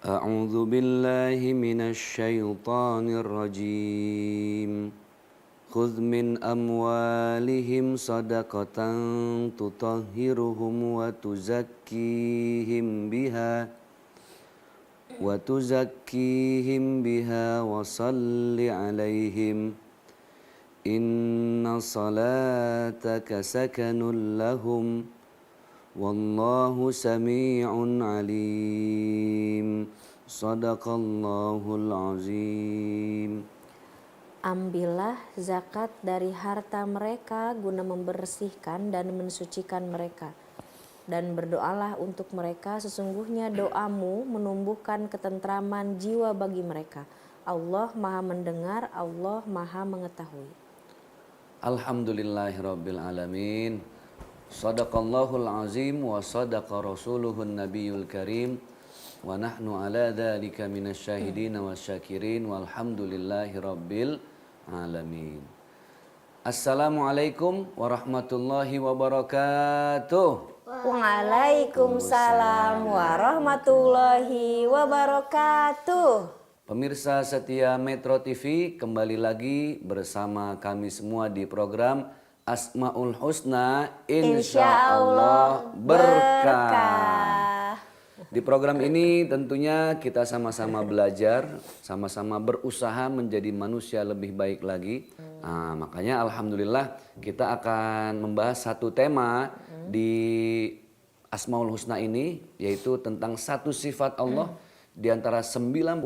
أعوذ بالله من الشيطان الرجيم خذ من أموالهم صدقة تطهرهم وتزكيهم بها وصل عليهم إن صلاتك سكن لهم والله سميع عليم صدق الله العظيم. Ambillah zakat dari harta mereka guna membersihkan dan mensucikan mereka. Dan berdoalah untuk mereka, sesungguhnya doamu menumbuhkan ketentraman jiwa bagi mereka. Allah Maha mendengar, Allah Maha mengetahui. Alhamdulillahirabbil alamin. Shadaqallahul azim wa sadaqa rasuluhun nabiyul karim. Wa nahnu ala dzalika minasyahidin wasyakirin walhamdulillahirabbil alamin. Assalamualaikum warahmatullahi wabarakatuh. Waalaikumsalam warahmatullahi wabarakatuh. Pemirsa setia Metro TV, kembali lagi bersama kami semua di program Asmaul Husna Insyaallah Berkah. Di program ini tentunya kita sama-sama belajar, sama-sama berusaha menjadi manusia lebih baik lagi. Nah, makanya alhamdulillah kita akan membahas satu tema di Asmaul Husna ini, yaitu tentang satu sifat Allah di antara 99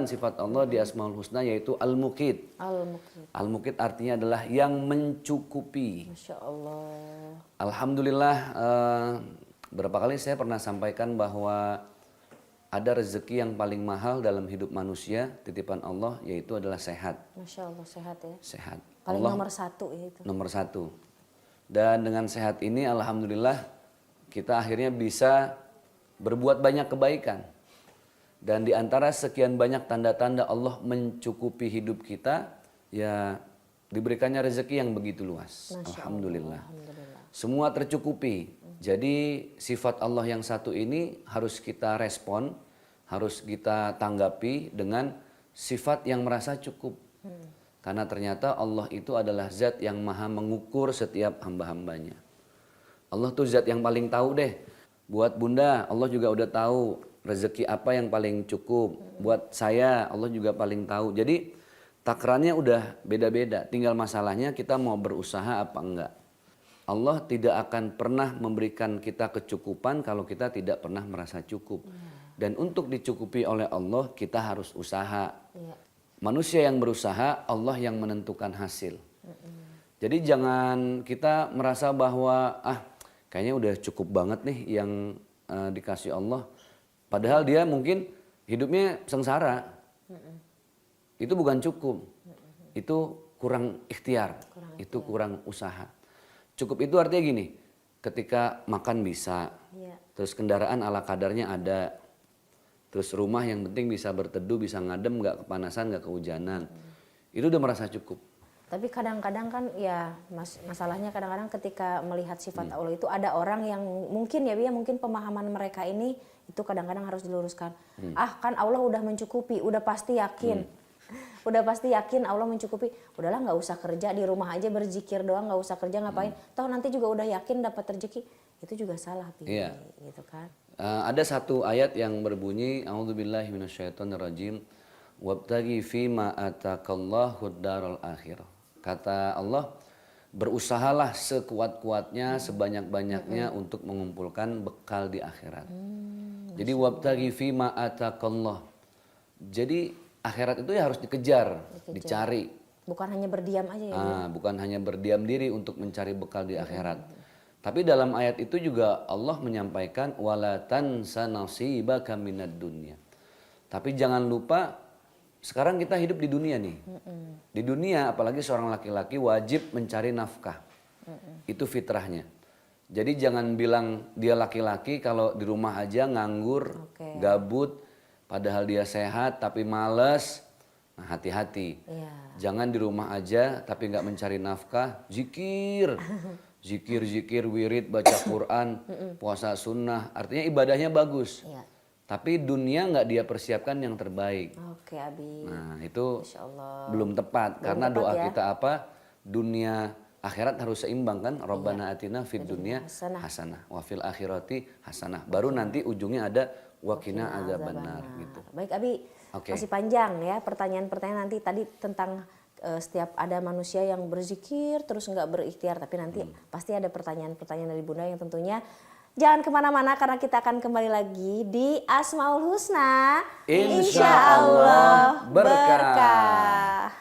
sifat Allah di Asmaul Husna, yaitu Al-Muqit. Al-Muqit artinya adalah yang mencukupi. Masya Allah. Alhamdulillah, berapa kali saya pernah sampaikan bahwa ada rezeki yang paling mahal dalam hidup manusia, titipan Allah, yaitu adalah sehat. Masya Allah, sehat ya. Sehat. Paling Allah nomor satu ya itu. nomor satu. Dan dengan sehat ini alhamdulillah kita akhirnya bisa berbuat banyak kebaikan. Dan di antara sekian banyak tanda-tanda Allah mencukupi hidup kita, ya diberikannya rezeki yang begitu luas. Alhamdulillah. Semua tercukupi. Jadi sifat Allah yang satu ini harus kita respon, harus kita tanggapi dengan sifat yang merasa cukup. Karena ternyata Allah itu adalah zat yang maha mengukur setiap hamba-hambanya. Allah tuh zat yang paling tahu deh. Buat bunda, Allah juga udah tahu rezeki apa yang paling cukup. Buat saya, Allah juga paling tahu. Jadi takarannya udah beda-beda. Tinggal masalahnya kita mau berusaha apa enggak. Allah tidak akan pernah memberikan kita kecukupan kalau kita tidak pernah merasa cukup. Dan untuk dicukupi oleh Allah, kita harus usaha. Manusia yang berusaha, Allah yang menentukan hasil. Jadi jangan kita merasa bahwa kayaknya udah cukup banget nih yang dikasih Allah. Padahal dia mungkin hidupnya sengsara. Itu bukan cukup. Itu kurang ikhtiar. Itu kurang usaha. Cukup itu artinya gini, ketika makan bisa, terus kendaraan ala kadarnya ada, terus rumah yang penting bisa berteduh, bisa ngadem, nggak kepanasan, nggak kehujanan. Itu udah merasa cukup. Tapi kadang-kadang kan ya masalahnya kadang-kadang ketika melihat sifat Allah itu ada orang yang mungkin mungkin pemahaman mereka ini itu kadang-kadang harus diluruskan. Kan Allah udah mencukupi, udah pasti yakin. Udah pasti yakin Allah mencukupi. Udahlah nggak usah kerja, di rumah aja berzikir doang, nggak usah kerja ngapain. Toh nanti juga udah yakin dapat rezeki. Itu juga salah Iya. gitu kan. Ada satu ayat yang berbunyi A'udzubillahi minasyaitonirrajim wabtaghi fima atakallahu daral akhirah. Kata Allah, berusahalah sekuat-kuatnya, sebanyak-banyaknya untuk mengumpulkan bekal di akhirat. Jadi wabtaghi fima atakallah. Jadi akhirat itu ya harus dikejar, dicari. Bukan hanya berdiam aja ya. Bukan hanya berdiam diri untuk mencari bekal di akhirat. Tapi dalam ayat itu juga Allah menyampaikan wala tansa nasibaka minad dunya. Tapi jangan lupa sekarang kita hidup di dunia nih. Di dunia apalagi seorang laki-laki wajib mencari nafkah. Itu fitrahnya. Jadi jangan bilang dia laki-laki kalau di rumah aja nganggur, gabut, padahal dia sehat tapi malas. Nah, hati-hati. Jangan di rumah aja tapi nggak mencari nafkah, zikir. Zikir, wirid, baca Quran, puasa sunnah. Artinya ibadahnya bagus. tapi dunia nggak dia persiapkan yang terbaik. Oke, Abi. Nah itu Masya Allah. belum tepat karena tepat doa ya. kita apa? Dunia akhirat harus seimbang kan? Rabbana atina fid dunya hasanah wa fil akhirati hasanah. Baru nanti ujungnya ada waqina adzabannar gitu. Baik, Abi. Oke. Masih panjang ya pertanyaan-pertanyaan nanti tadi tentang setiap ada manusia yang berzikir terus nggak berikhtiar, tapi nanti pasti ada pertanyaan-pertanyaan dari Bunda yang tentunya jangan kemana-mana karena kita akan kembali lagi di Asmaul Husna. Insya Allah berkah.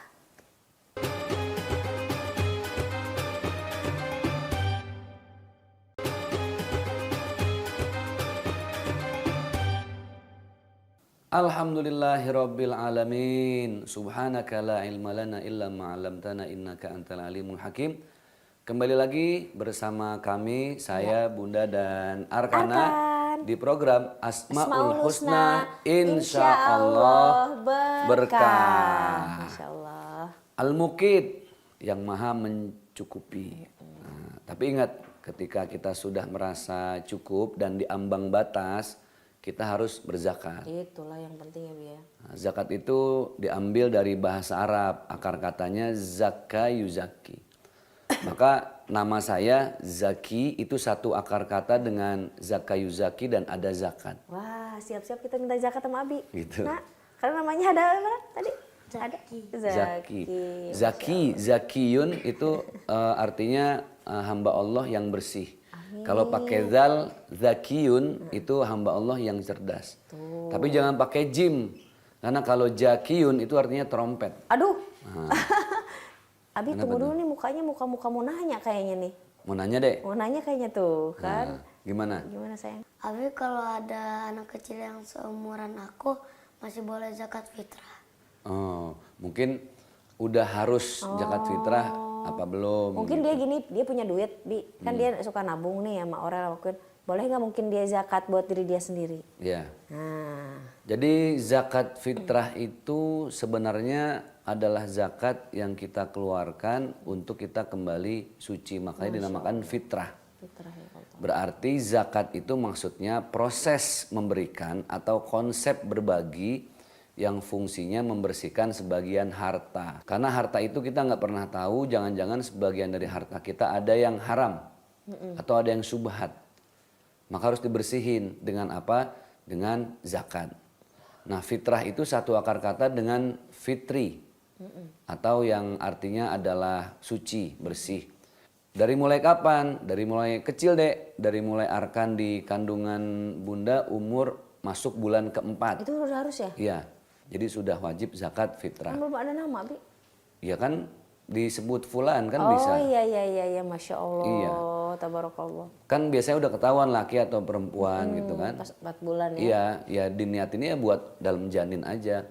Alhamdulillahirabbil alamin. Subhanaka la ilma lana illa ma 'allamtana innaka antal alimul hakim. Kembali lagi bersama kami, saya Bunda dan Arkana di program Asmaul Husna Insya Allah berkah. Insya Allah. Al-Muqit yang maha mencukupi. Nah, tapi ingat ketika kita sudah merasa cukup dan di ambang batas, kita harus berzakat. Itulah yang penting ya, Bi ya. Nah, zakat itu diambil dari bahasa Arab, akar katanya zakka yuzaki. Maka nama saya Zaki itu satu akar kata dengan zakka yuzaki dan ada zakat. Wah, siap-siap kita minta zakat sama Abi. Gitu. Nah, karena namanya ada apa tadi? Zaki. Zaki. Zaki, zakiyun itu artinya hamba Allah yang bersih. Kalau pakai zal, zakiyun itu hamba Allah yang cerdas. Tapi jangan pakai jim. Karena kalau zakiyun itu artinya trompet. Aduh. Nah. Abi Kenapa tunggu tuh? dulu nih, mukanya muka-muka mau nanya kayaknya nih. Mau nanya deh. Mau nanya kayaknya tuh kan. Nah, gimana? Gimana sayang? Abi kalau ada anak kecil yang seumuran aku masih boleh zakat fitrah. Oh, mungkin udah harus zakat fitrah apa belum? Mungkin dia gini, dia punya duit, Bi. Kan dia suka nabung nih sama orang lakuin. Boleh nggak mungkin dia zakat buat diri dia sendiri? Ya. Nah, Jadi zakat fitrah itu sebenarnya adalah zakat yang kita keluarkan untuk kita kembali suci. Makanya dinamakan fitrah. fitrah ya Allah. Berarti zakat itu maksudnya proses memberikan atau konsep berbagi yang fungsinya membersihkan sebagian harta. Karena harta itu kita nggak pernah tahu, jangan-jangan sebagian dari harta kita ada yang haram atau ada yang subhat. Maka harus dibersihin dengan apa? Dengan zakat. Nah, fitrah itu satu akar kata dengan fitri atau yang artinya adalah suci, bersih. Dari mulai kapan? Dari mulai kecil dek, dari mulai Arkan di kandungan bunda umur masuk bulan keempat. Itu udah harus ya? Iya, jadi sudah wajib zakat fitrah. Kan belum ada nama, Bi. Iya kan disebut fulan kan Oh bisa. iya, Masya Allah. Iya. Tabarakallah. Kan biasanya udah ketahuan laki atau perempuan gitu kan. Pas 4 bulan ya. Iya, ya diniatinnya buat dalam janin aja.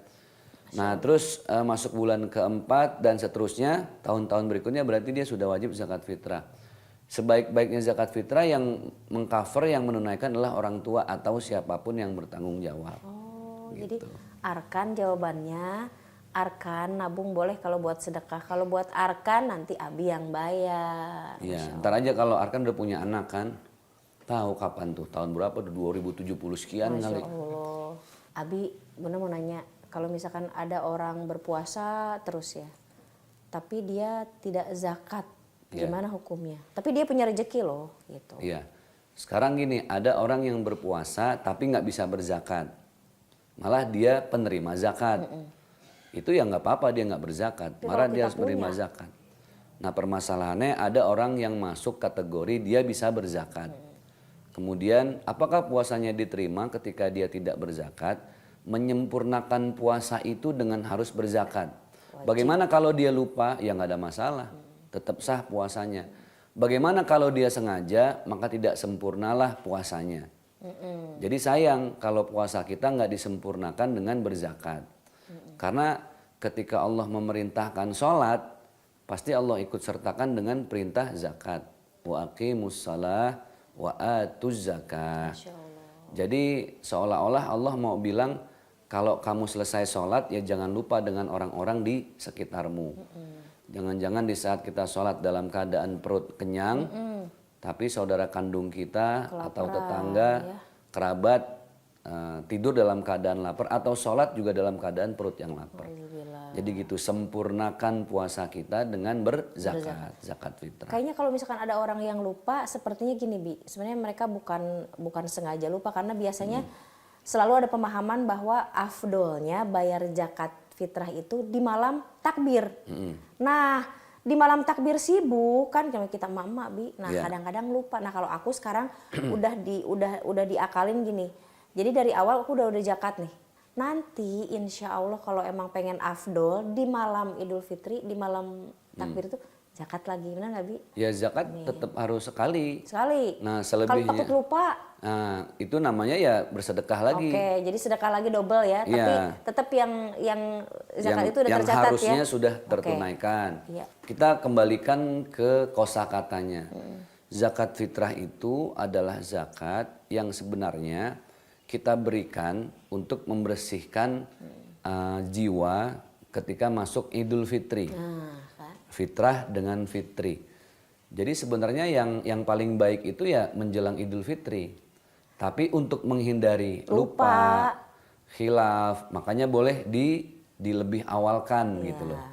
Nah terus masuk bulan keempat dan seterusnya tahun-tahun berikutnya berarti dia sudah wajib zakat fitrah. Sebaik-baiknya zakat fitrah yang mengcover yang menunaikan adalah orang tua atau siapapun yang bertanggung jawab. Oh, Gitu. jadi Arkan jawabannya, Arkan nabung boleh kalau buat sedekah. Kalau buat Arkan nanti Abi yang bayar. Iya, ntar aja kalau Arkan udah punya anak kan, tahu kapan tuh tahun berapa tuh 2070 sekian Masya kali. Allah. Abi, Bunda mau nanya, kalau misalkan ada orang berpuasa terus ya, tapi dia tidak zakat, Iya. gimana hukumnya? Tapi dia punya rezeki loh, gitu. Iya. Sekarang gini, ada orang yang berpuasa tapi nggak bisa berzakat. Malah dia penerima zakat. Itu ya nggak apa-apa dia nggak berzakat. Tapi Malah kalau dia kita harus menerima punya. zakat. Nah permasalahannya ada orang yang masuk kategori dia bisa berzakat. Kemudian apakah puasanya diterima ketika dia tidak berzakat? Menyempurnakan puasa itu dengan harus berzakat. Bagaimana kalau dia lupa? Ya nggak ada masalah. Tetap sah puasanya. Bagaimana kalau dia sengaja? Maka tidak sempurnalah puasanya. Jadi sayang kalau puasa kita nggak disempurnakan dengan berzakat. Karena ketika Allah memerintahkan sholat, pasti Allah ikut sertakan dengan perintah zakat. Wa aqimus shalah wa atuz zakah. Masya Allah. Jadi seolah-olah Allah mau bilang kalau kamu selesai sholat ya jangan lupa dengan orang-orang di sekitarmu. Jangan-jangan di saat kita sholat dalam keadaan perut kenyang, tapi saudara kandung kita atau tetangga, kerabat tidur dalam keadaan lapar atau sholat juga dalam keadaan perut yang lapar. Alhamdulillah. Jadi gitu, sempurnakan puasa kita dengan berzakat, zakat fitrah. Kayaknya kalau misalkan ada orang yang lupa, sepertinya gini Bi, sebenarnya mereka bukan sengaja lupa karena biasanya selalu ada pemahaman bahwa afdolnya bayar zakat fitrah itu di malam takbir. Nah, di malam takbir sibuk kan kita emak-emak Bi. Nah, kadang-kadang lupa. Nah, kalau aku sekarang udah diakalin gini. Jadi dari awal aku udah zakat nih. Nanti insya Allah kalau emang pengen afdol di malam Idul Fitri, di malam takbir itu zakat lagi, benar nggak Bi? Ya zakat tetap harus sekali. Sekali. Nah Kalau selebihnya. takut lupa. Nah itu namanya ya bersedekah lagi. Oke, jadi sedekah lagi double ya. Tapi tetap yang zakat itu udah yang tercatat ya. harusnya sudah tertunaikan. Iya. Kita kembalikan ke kosakatanya. Zakat fitrah itu adalah zakat yang sebenarnya kita berikan untuk membersihkan jiwa ketika masuk Idul Fitri. Fitrah dengan fitri. Jadi sebenarnya yang paling baik itu ya menjelang Idul Fitri. Tapi untuk menghindari lupa, khilaf, makanya boleh dilebih awalkan gitu loh.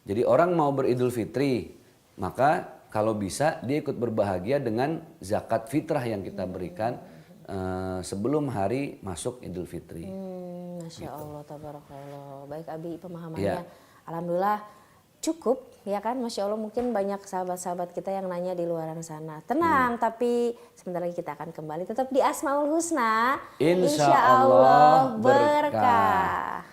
Jadi orang mau beridul fitri, maka kalau bisa dia ikut berbahagia dengan zakat fitrah yang kita berikan sebelum hari masuk Idul Fitri. Masya Allah, tabarakallah. Baik Abi pemahamannya. Alhamdulillah cukup ya kan, Masya Allah. Mungkin banyak sahabat-sahabat kita yang nanya di luar sana. Tenang, tapi sebentar lagi kita akan kembali tetap di Asmaul Husna. Insya Allah berkah.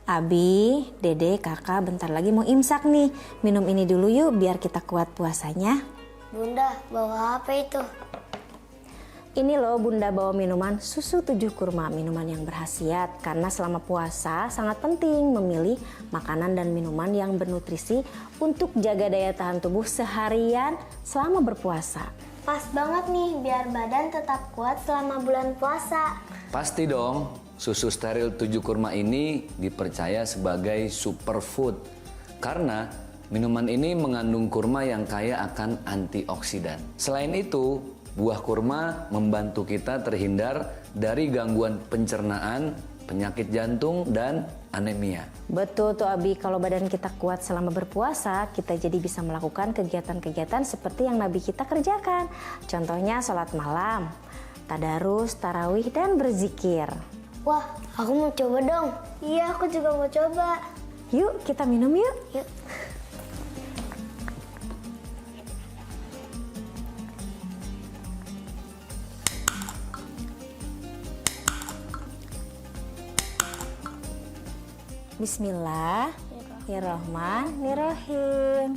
Abi, Dede, Kakak bentar lagi mau imsak nih. Minum ini dulu yuk biar kita kuat puasanya. Bunda, bawa apa itu? Ini loh Bunda bawa minuman susu 7 kurma, minuman yang berkhasiat. Karena selama puasa sangat penting memilih makanan dan minuman yang bernutrisi untuk jaga daya tahan tubuh seharian selama berpuasa. Pas banget nih, biar badan tetap kuat selama bulan puasa. Pasti dong. Susu steril 7 kurma ini dipercaya sebagai superfood karena minuman ini mengandung kurma yang kaya akan antioksidan. Selain itu, buah kurma membantu kita terhindar dari gangguan pencernaan, penyakit jantung, dan anemia. Betul tuh Abi, kalau badan kita kuat selama berpuasa, kita jadi bisa melakukan kegiatan-kegiatan seperti yang Nabi kita kerjakan. Contohnya sholat malam, tadarus, tarawih, dan berzikir. Wah, aku mau coba dong. Iya, aku juga mau coba. Yuk, kita minum yuk. Yuk. Bismillahirrahmanirrahim.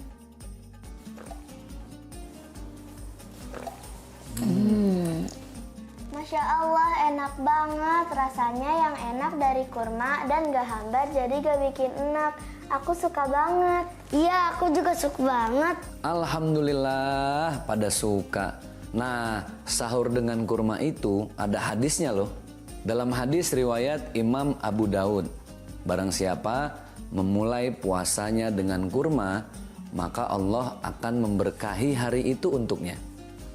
Masya Allah, enak banget. Rasanya yang enak dari kurma dan gak hambar, jadi gak bikin enak. Aku suka banget. Iya, aku juga suka banget. Alhamdulillah pada suka. Nah, sahur dengan kurma itu ada hadisnya loh. Dalam hadis riwayat Imam Abu Daud, barang siapa memulai puasanya dengan kurma, maka Allah akan memberkahi hari itu untuknya.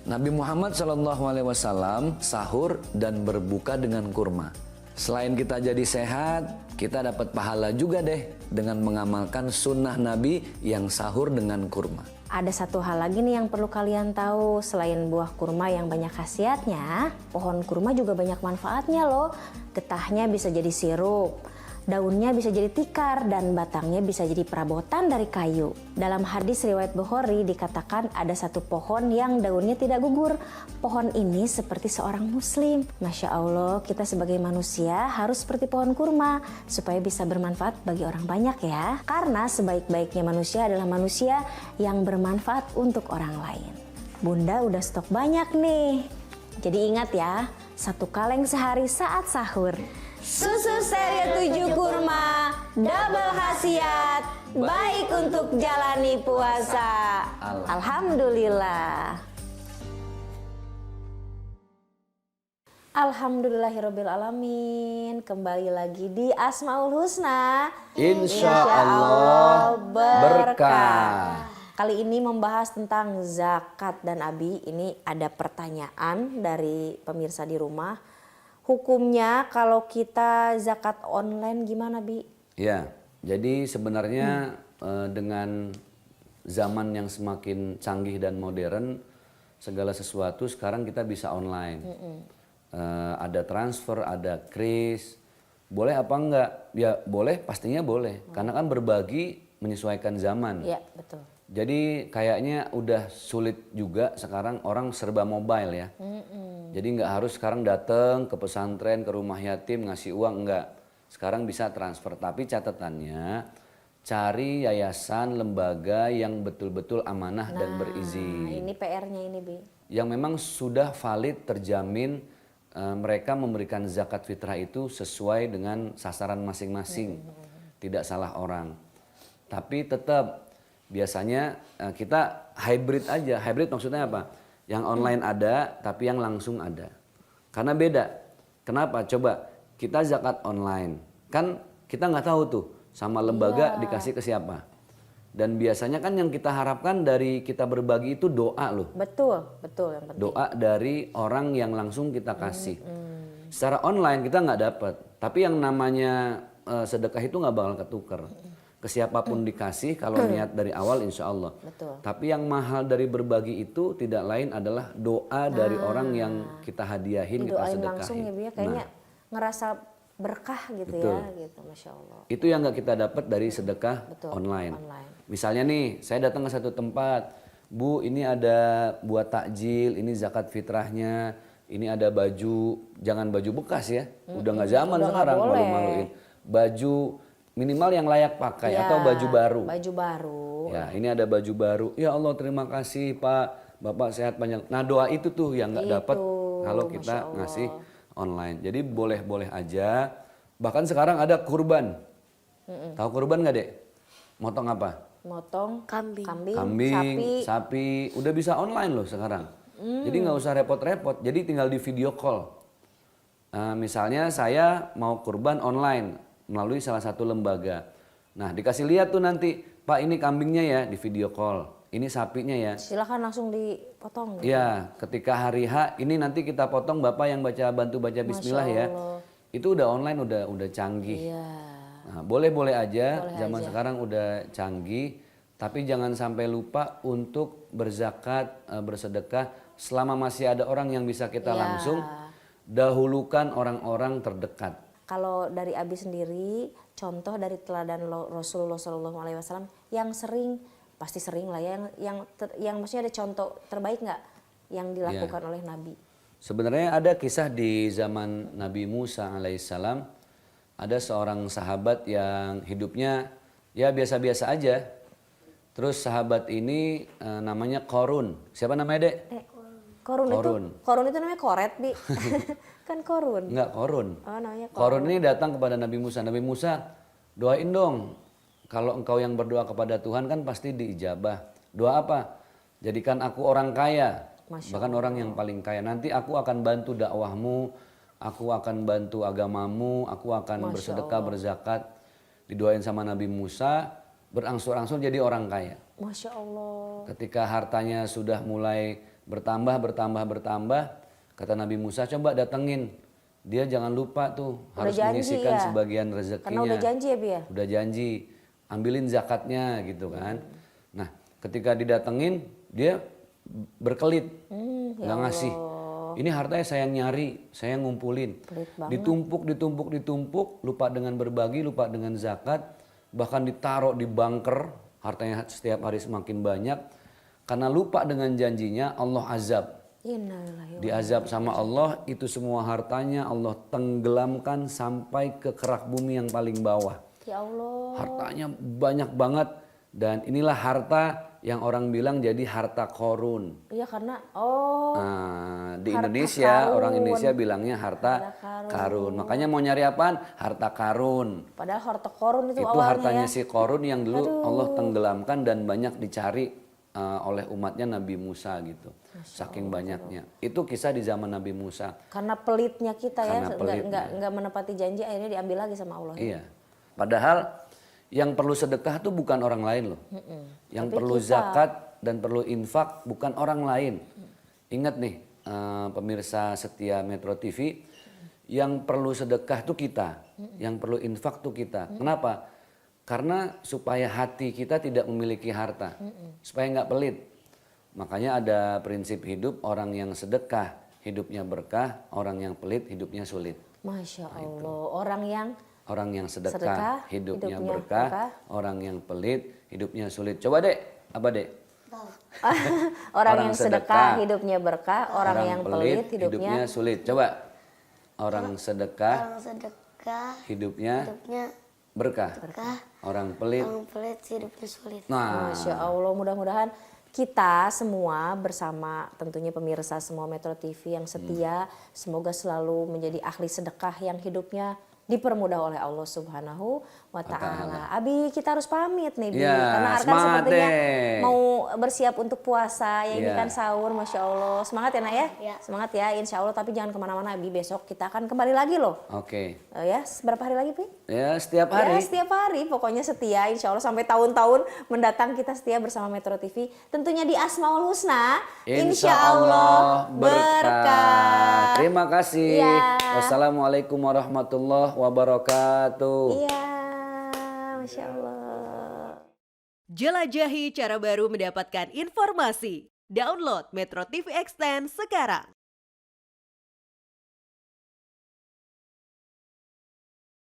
Nabi Muhammad SAW sahur dan berbuka dengan kurma. Selain kita jadi sehat, kita dapat pahala juga deh dengan mengamalkan sunnah Nabi yang sahur dengan kurma. Ada satu hal lagi nih yang perlu kalian tahu. Selain buah kurma yang banyak khasiatnya, pohon kurma juga banyak manfaatnya loh. Getahnya bisa jadi sirup, daunnya bisa jadi tikar, dan batangnya bisa jadi perabotan dari kayu. Dalam hadis riwayat Bukhari dikatakan ada satu pohon yang daunnya tidak gugur. Pohon ini seperti seorang muslim. Masya Allah, kita sebagai manusia harus seperti pohon kurma supaya bisa bermanfaat bagi orang banyak ya. Karena sebaik-baiknya manusia adalah manusia yang bermanfaat untuk orang lain. Bunda udah stok banyak nih. Jadi ingat ya, 1 kaleng sehari saat sahur. Susu steril 7 kurma, double khasiat, baik untuk jalani puasa. Alhamdulillah. Alhamdulillahirabbil alamin. Kembali lagi di Asmaul Husna. Insya Allah berkah. Kali ini membahas tentang zakat, dan Abi ini ada pertanyaan dari pemirsa di rumah. Hukumnya kalau kita zakat online gimana, Bi? Ya, jadi sebenarnya dengan zaman yang semakin canggih dan modern, segala sesuatu sekarang kita bisa online. Ada transfer, ada kris. Boleh apa enggak? Ya boleh, pastinya boleh. Karena kan berbagi menyesuaikan zaman. Iya, betul. Jadi kayaknya udah sulit juga sekarang, orang serba mobile ya. Jadi nggak harus sekarang datang ke pesantren, ke rumah yatim ngasih uang, enggak. Sekarang bisa transfer, tapi catatannya cari yayasan, lembaga yang betul-betul amanah dan berizin. Ini PR-nya ini, Bi. Yang memang sudah valid, terjamin mereka memberikan zakat fitrah itu sesuai dengan sasaran masing-masing. Tidak salah orang. Tapi tetap biasanya kita hybrid aja. Hybrid maksudnya apa? Yang online ada, tapi yang langsung ada. Karena beda. Kenapa? Coba kita zakat online. Kan kita nggak tahu tuh sama lembaga dikasih ke siapa. Dan biasanya kan yang kita harapkan dari kita berbagi itu doa loh. Betul, betul yang penting. Doa dari orang yang langsung kita kasih. Secara online kita nggak dapat. Tapi yang namanya sedekah itu nggak bakal ketuker. Ke siapapun dikasih kalau niat dari awal insya Allah. Betul. Tapi yang mahal dari berbagi itu tidak lain adalah doa dari orang yang kita hadiahin, kita Didoain sedekahin. langsung ya, Bi, ya. Kayaknya ngerasa berkah gitu. Betul. Ya, gitu, Masya Allah. Itu yang nggak kita dapat dari sedekah online. Misalnya nih, saya datang ke satu tempat, Bu, ini ada buat takjil, ini zakat fitrahnya, ini ada baju, jangan baju bekas ya, udah nggak zaman udah sekarang, nggak boleh. malu-maluin. Baju minimal yang layak pakai atau baju baru. Baju baru. Ya, ini ada baju baru. Ya Allah, terima kasih Pak, Bapak sehat panjang. Nah, doa itu tuh yang nggak dapat kalau kita ngasih online. Jadi boleh-boleh aja. Bahkan sekarang ada kurban. Tahu kurban nggak, Dek? Motong apa? Motong kambing, Kambing, sapi. Udah bisa online loh sekarang. Jadi nggak usah repot-repot. Jadi tinggal di video call. Misalnya saya mau kurban online melalui salah satu lembaga. Nah, dikasih lihat tuh nanti, Pak ini kambingnya ya, di video call. Ini sapinya ya. Silakan langsung dipotong. Gitu. Ya, ketika hari H ini nanti kita potong, Bapak yang bantu baca bismillah ya. Itu udah online, udah canggih. Iya. Nah, boleh-boleh aja, zaman sekarang udah canggih, tapi jangan sampai lupa untuk berzakat, bersedekah selama masih ada orang yang bisa kita langsung, dahulukan orang-orang terdekat. Kalau dari Abi sendiri, contoh dari teladan Rasulullah SAW yang sering, pasti sering lah ya, yang maksudnya ada contoh terbaik nggak yang dilakukan oleh Nabi? Sebenarnya ada kisah di zaman Nabi Musa alaihissalam, ada seorang sahabat yang hidupnya ya biasa-biasa aja. Terus sahabat ini namanya Korun. Siapa namanya, Dek? Korun itu namanya koret, Bi. Kan korun. Enggak, Korun. Oh, namanya Korun ini datang kepada Nabi Musa. Nabi Musa, doain dong. Kalau engkau yang berdoa kepada Tuhan kan pasti diijabah. Doa apa? Jadikan aku orang kaya. Bahkan orang yang paling kaya. Nanti aku akan bantu dakwahmu. Aku akan bantu agamamu. Aku akan bersedekah, berzakat. Didoain sama Nabi Musa. Berangsur-angsur jadi orang kaya. Masya Allah. Ketika hartanya sudah mulai bertambah. Kata Nabi Musa, coba datengin. Dia jangan lupa tuh, harus menyisihkan sebagian rezekinya. Karena udah janji ya, Bi ya? Udah janji, ambilin zakatnya gitu kan. Nah, ketika didatengin, dia berkelit, nggak ngasih. Ini hartanya saya nyari, saya ngumpulin. Ditumpuk, lupa dengan berbagi, lupa dengan zakat. Bahkan ditaruh di bunker, hartanya setiap hari semakin banyak. Karena lupa dengan janjinya, Allah azab. Diazab sama Allah, itu semua hartanya Allah tenggelamkan sampai ke kerak bumi yang paling bawah. Ya Allah. Hartanya banyak banget, dan inilah harta yang orang bilang jadi harta korun. Iya karena Nah, di harta Indonesia karun. orang Indonesia bilangnya harta karun. Makanya mau nyari apaan? Harta karun. padahal harta korun itu Itu awalnya hartanya ya. si korun yang dulu Allah tenggelamkan dan banyak dicari oleh umatnya Nabi Musa gitu. Saking banyaknya. Itu kisah di zaman Nabi Musa. Karena pelitnya kita Karena ya, pelitnya. nggak menepati janji akhirnya diambil lagi sama Allah. Iya. Padahal yang perlu sedekah tuh bukan orang lain loh. Yang Tapi perlu kita. zakat dan perlu infak bukan orang lain. Ingat nih pemirsa setia Metro TV, yang perlu sedekah tuh kita, yang perlu infak tuh kita. Kenapa? Karena supaya hati kita tidak memiliki harta, supaya nggak pelit. Makanya ada prinsip hidup, orang yang sedekah hidupnya berkah, orang yang pelit hidupnya sulit. Masya Allah, orang yang Sedekah, Sedekah, hidupnya hidupnya berkah, berkah. orang yang pelit hidupnya sulit. Coba dek, apa dek? orang yang sedekah hidupnya berkah, orang yang pelit hidupnya sulit. Coba, orang sedekah Orang sedekah hidupnya hidupnya berkah, berkah, orang pelit. orang pelit hidupnya sulit. Nah, Masya Allah, mudah-mudahan kita semua bersama tentunya pemirsa semua Metro TV yang setia, semoga selalu menjadi ahli sedekah yang hidupnya dipermudah oleh Allah Subhanahu wa Ta'ala. Abi, kita harus pamit nih, Bi. Ya, Karena Arkan semangat sepertinya deh. mau bersiap untuk puasa. Ya, ini Ya. kan sahur, Masya Allah. Semangat ya, Nak ya? Ya. Semangat ya, insya Allah. Tapi jangan kemana-mana, Abi. Besok kita akan kembali lagi loh. oke. Ya, berapa hari lagi, Bi? Ya, setiap Ya, hari. setiap hari pokoknya setia, insya Allah sampai tahun-tahun mendatang kita setia bersama Metro TV. Tentunya di Asmaul Husna, insya Allah berkah. Terima kasih. Iya. Wassalamualaikum warahmatullahi wabarakatuh. Iya, Masya Allah. Jelajahi cara baru mendapatkan informasi. Download Metro TV Extend sekarang.